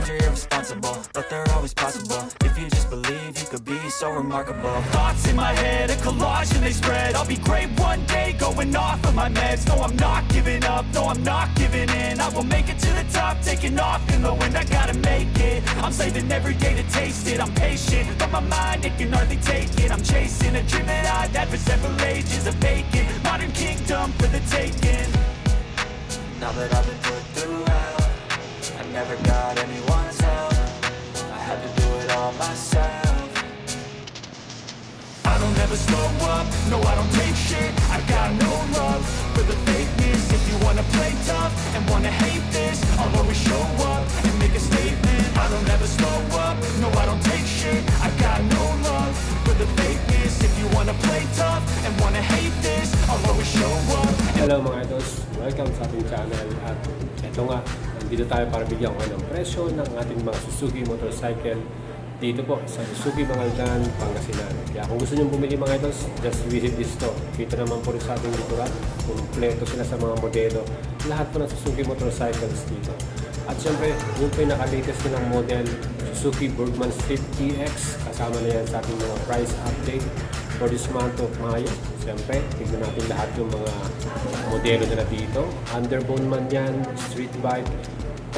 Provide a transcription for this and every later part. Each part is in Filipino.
you're irresponsible, but they're always possible. If you just believe, you could be so remarkable. Thoughts in my head, a collage and they spread. I'll be great one day, going off of my meds. No, I'm not giving up, no, I'm not giving in. I will make it to the top, taking off in the wind. I gotta make it, I'm saving every day to taste it. I'm patient, but my mind, it can hardly take it. I'm chasing a dream that I've had for several ages. A vacant, modern kingdom for the taking. Now that I've been put through hell, I never got anyone's help. I had to do it all myself. I don't ever slow up, no I don't take shit. I got no love for the fakeness. If you wanna play tough and wanna hate this, I'll always show up and make a statement. I don't ever slow up, no I don't take shit. I got no love for the fakeness. If you wanna play tough and wanna hate this, I'll always show up. Hello mga idols, welcome sa ating channel. At eto nga, nandito tayo para bigyan ko ng presyo ng ating mga Suzuki motorcycle dito po sa Suzuki Mangaldan, Pangasinan. Kaya kung gusto nyo bumili mga idols, just visit this store. Kita naman po rin sa ating likuran, kumpleto sila sa mga modelo. Lahat po ng Suzuki motorcycles dito. At syempre, yung pinaka-latest nilang model, Suzuki Burgman Street TX. Kasama na yan sa ating mga price update for this month of Mayo. Siyempre, tignan natin lahat yung mga modelo nila dito. Underbone man yan, street bike,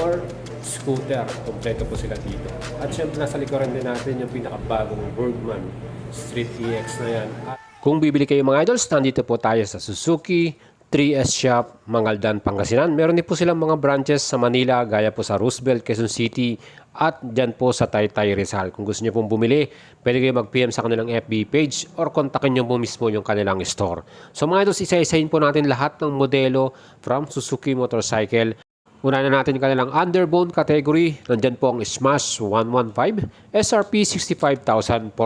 or scooter. Kompleto po sila dito. At siyempre, nasa likuran din natin yung pinakabagong Burgman Street TX na yan. At kung bibili kayo mga idols, nandito po tayo sa Suzuki 3S Shop, Mangaldan, Pangasinan. Meron din po silang mga branches sa Manila, gaya po sa Roosevelt, Quezon City, at dyan po sa Taytay, Rizal. Kung gusto niyo pong bumili, pwede kayo mag-PM sa kanilang FB page or kontakin niyo po mismo yung kanilang store. So mga idols, isa-isahin po natin lahat ng modelo from Suzuki Motorcycle. Una na natin yung kanilang underbone category. Nandyan po ang Smash 115, SRP 65,400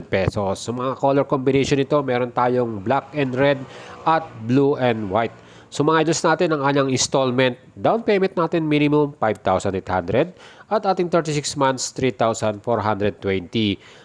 pesos. So mga color combination nito, meron tayong black and red at blue and white. So mga idols natin, ang kanyang installment, down payment natin minimum 5,800 at ating 36 months 3,420.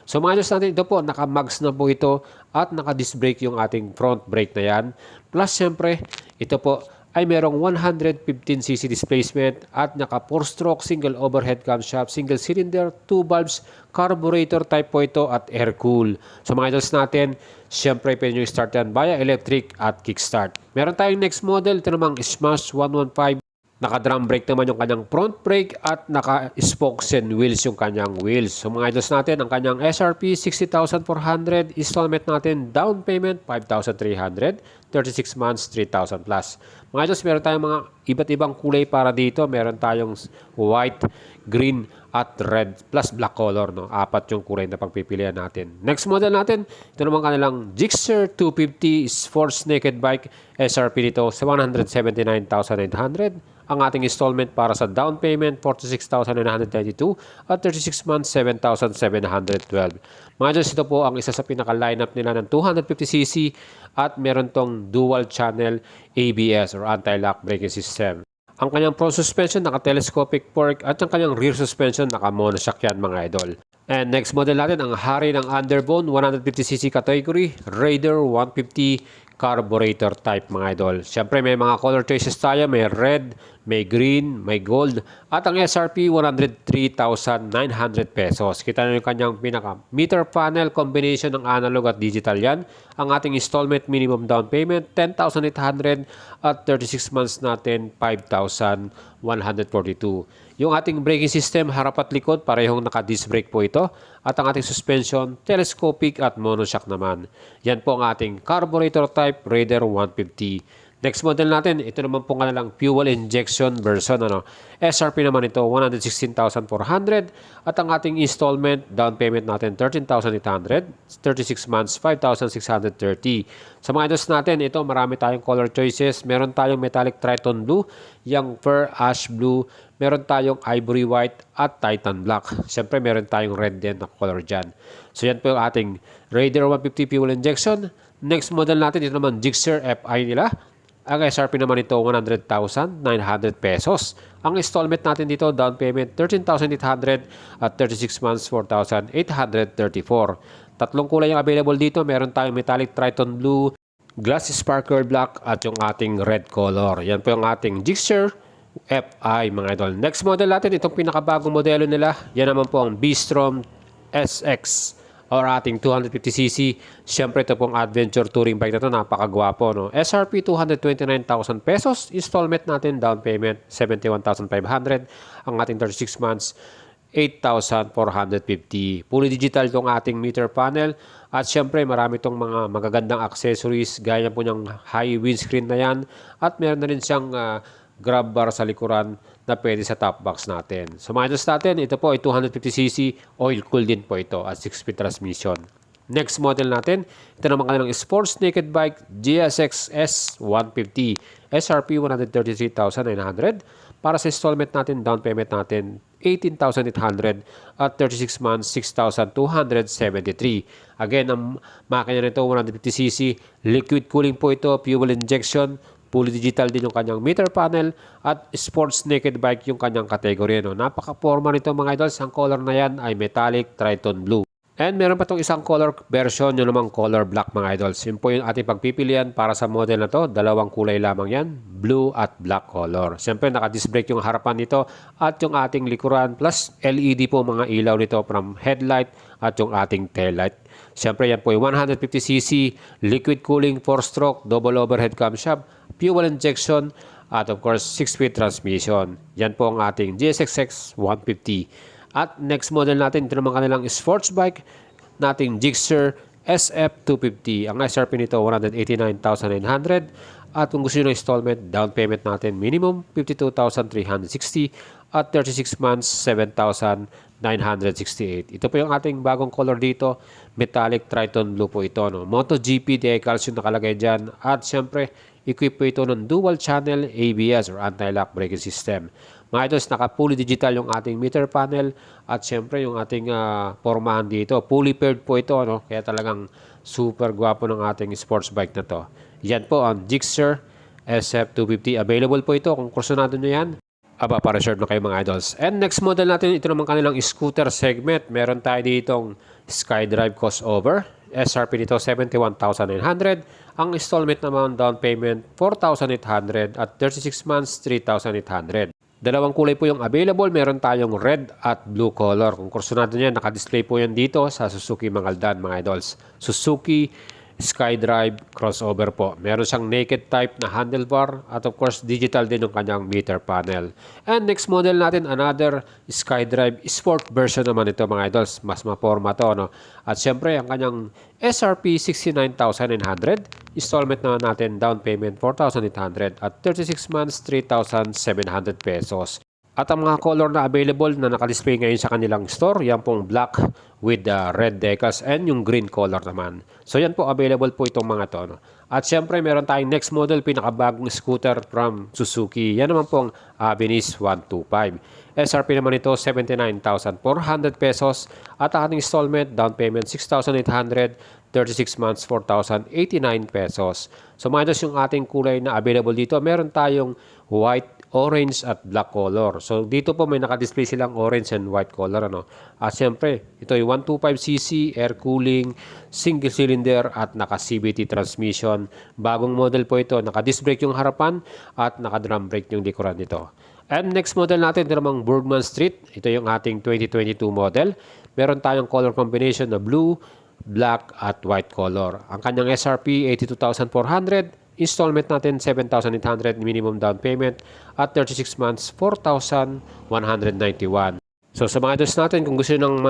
So mga idols natin, ito po, naka-mags na po ito at naka-disc brake yung ating front brake na yan. Plus syempre, ito po ay merong 115cc displacement at naka 4-stroke single overhead camshaft, single cylinder, 2 valves, carburetor type po ito at air cool. So mga idols natin, syempre pwede nyo start yan via electric at kickstart. Meron tayong next model, ito namang Smash 115. Naka-drum brake naman yung kanyang front brake at naka-spokes and wheels yung kanyang wheels. So mga idols natin, ang kanyang SRP 60,400, installment natin, down payment 5,300, 36 months 3,000 plus. Mga idols, meron tayong mga iba't ibang kulay para dito. Meron tayong white, green, at red plus black color. No? 4 yung kulay na pagpipilian natin. Next model natin, ito naman kanilang Gixxer 250 Sports Naked Bike. SRP nito sa 179,800. Ang ating installment para sa down payment, 46,992 at 36 months, 7,712. Mga idols, ito po ang isa sa pinaka-lineup nila ng 250cc at meron tong dual channel ABS or anti-lock braking system. Ang kanyang front suspension naka-telescopic fork at ang kanyang rear suspension naka-monoshock yan mga idol. And next model natin, ang hari ng underbone 150cc category, Raider 150 carburetor type mga idol. Siyempre may mga color choices tayo, may red, may green, may gold at ang SRP 103,900 pesos. Kita nyo yung kanyang pinaka meter panel combination ng analog at digital yan. Ang ating installment minimum down payment 10,800 at 36 months natin 5,142. Yung ating braking system harap at likod parehong naka-disc brake po ito at ang ating suspension telescopic at monoshock naman. Yan po ang ating carburetor type Raider 150. Next model natin, ito naman po kanilang fuel injection version. SRP naman ito, 116,400 at ang ating installment, down payment natin, 13,800, 36 months, 5,630. Sa mga idols natin, ito marami tayong color choices. Meron tayong metallic Triton Blue, yung Fur Ash Blue, meron tayong Ivory White at Titan Black. Siyempre, meron tayong red din na color dyan. So yan po yung ating Raider 150 fuel injection. Next model natin, ito naman Gixxer FI nila. Ang SRP naman ito, 100,900 pesos. Ang installment natin dito, down payment, 13,800 at 36 months, 4,834. Tatlong kulay yung available dito. Meron tayong metallic Triton Blue, glass sparkle black at yung ating red color. Yan po yung ating Gixxer FI mga idol. Next model natin, itong pinakabagong modelo nila, yan naman po ang B-Strom SX or ating 250cc. Siyempre ito pong adventure touring bike na ito, napakagwapo. No? SRP 229,000 pesos, installment natin, down payment 71,500, ang ating 36 months 8,450. Fully digital itong ating meter panel. At syempre, marami itong mga magagandang accessories. Gaya po niyang high windscreen na yan. At meron na rin siyang grab bar sa likuran na pwede sa top box natin. So, minus natin, ito po ay 250cc. Oil cool din po ito at 6-speed transmission. Next model natin, ito naman kanilang sports naked bike GSX S150. SRP 133,900. Para sa installment natin, down payment natin 18,800 at 36 months 6,273. Again, ang makina nito 150cc, liquid cooling po ito, fuel injection, fully digital din yung kanyang meter panel at sports naked bike yung kanyang kategory. No? Napaka-forma nito mga idols, ang color na yan ay metallic Triton blue. And meron pa itong isang color version, yun namang color black mga idols. Yun po yung ating pagpipilian para sa model na to. Dalawang kulay lamang yan, blue at black color. Siyempre naka-disc brake yung harapan nito at yung ating likuran plus LED po mga ilaw nito from headlight at yung ating tail light. Siyempre yan po yung 150cc, liquid cooling, 4-stroke, double overhead camshaft, fuel injection, at of course 6-speed transmission. Yan po ang ating GSX 150. At next model natin, ito naman kanilang sports bike, nating Gixxer SF250. Ang SRP nito, 189,900. At kung gusto nyo ng installment, down payment natin, minimum 52,360 at 36 months, 7,968. Ito po yung ating bagong color dito, metallic Triton blue po ito. No? MotoGP decals yung nakalagay dyan. At syempre, equip po ito ng dual channel ABS or anti-lock braking system. Mga idols, naka-fully digital yung ating meter panel at syempre yung ating pormahan dito. Fully paired po ito, no? Kaya talagang super gwapo ng ating sports bike na to. Yan po ang Gixxer SF250. Available po ito kung kursunado nyo yan. Aba, para-reserve na kayo mga idols. And next model natin, ito naman kanilang scooter segment. Meron tayo ditong SkyDrive crossover. SRP nito 71,900. Ang installment naman down payment 4,800 at 36 months 3,800. Dalawang kulay po yung available. Meron tayong red at blue color. Kung kursunado niya, naka-display po yan dito sa Suzuki Mangaldan mga idols. Suzuki SkyDrive crossover po. Meron siyang naked type na handlebar at of course digital din yung kanyang meter panel. And next model natin, another SkyDrive Sport version naman ito mga idols. Mas maporma to, no? At syempre ang kanyang SRP 69,900. Installment naman natin, down payment 4,800 at 36 months 3,700 pesos. At ang mga color na available na nakadisplay ngayon sa kanilang store, yan pong black with the red decals and yung green color naman. So yan po, available po itong mga to. No? At syempre meron tayong next model, pinakabagong scooter from Suzuki. Yan naman pong Avinis 125. SRP naman ito 79,400 pesos at ating installment, down payment 6,800, 36 months 4,089 pesos. So mga yung ating kulay na available dito, meron tayong white, orange at black color. So dito po may naka-display silang orange and white color, ano. At siyempre, ito ay 125cc, air cooling, single cylinder at naka-CVT transmission. Bagong model po ito, naka-disc brake yung harapan at naka-drum brake yung likuran nito. And next model natin, ito namang Bergman Street. Ito yung ating 2022 model. Meron tayong color combination na blue, black at white color. Ang kanyang SRP 82,400. Installment natin 7,800 minimum down payment at 36 months 4,191. So sa mga idols natin, kung gusto ng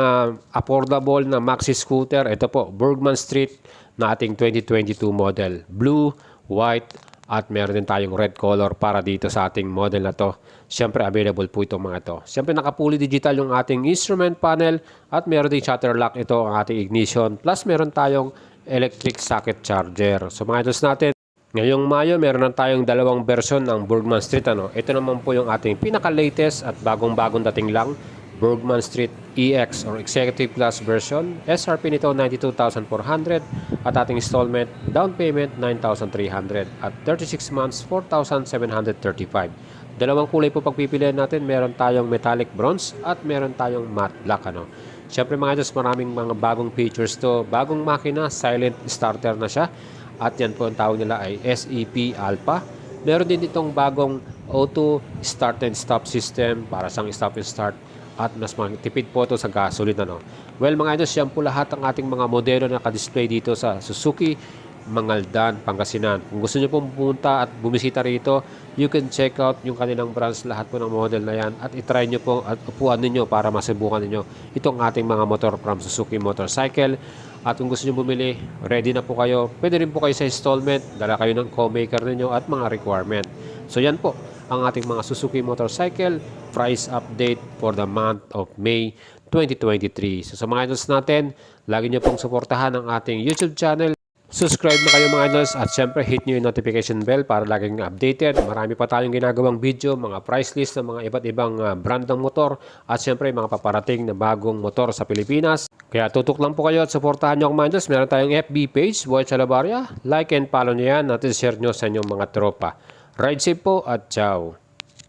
affordable na maxi scooter, ito po, Bergman Street na ating 2022 model. Blue, white, at meron din tayong red color para dito sa ating model na to. Siyempre available po itong mga to. Siyempre naka-fully digital yung ating instrument panel at meron din shutter lock ito ang ating ignition. Plus meron tayong electric socket charger. So mga idols natin, ngayong Mayo, meron na tayong dalawang version ng Bergman Street. Ano? Ito naman po yung ating pinaka-latest at bagong-bagong dating lang, Bergman Street EX or Executive Plus version. SRP nito 92,400 at ating installment, down payment 9,300 at 36 months 4,735. Dalawang kulay po pagpipilian natin. Meron tayong metallic bronze at meron tayong matte black. Ano? Siyempre mga Diyos, maraming mga bagong features to. Bagong makina, silent starter na siya. At yan po ang tawag nila ay SEP Alpha. Meron din itong bagong auto start and stop system para sa stop and start at mas matipid po ito sa gasolina. No? Well mga idols, yan po lahat ang ating mga modelo na naka-display dito sa Suzuki Mangaldan, Pangasinan. Kung gusto nyo pong pumunta at bumisita rito, you can check out yung kanilang branch, lahat po ng model na yan at itry nyo po at upuan ninyo para masubukan ninyo itong ating mga motor from Suzuki Motorcycle. At kung gusto nyo bumili, ready na po kayo. Pwede rin po kayo sa installment, dala kayo ng co-maker ninyo at mga requirement. So yan po ang ating mga Suzuki Motorcycle price update for the month of May 2023. So sa mga idols natin, lagi nyo pong suportahan ang ating YouTube channel. Subscribe na kayo mga idols at syempre hit nyo yung notification bell para laging updated. Marami pa tayong ginagawang video, mga price list ng mga iba't ibang brand ng motor at syempre mga paparating na bagong motor sa Pilipinas. Kaya tutok lang po kayo at suportahan nyo mga idols. Meron tayong FB page, Boy Chalabaria. Like and follow nyo yan at share nyo sa inyong mga tropa. Ride safe po at ciao!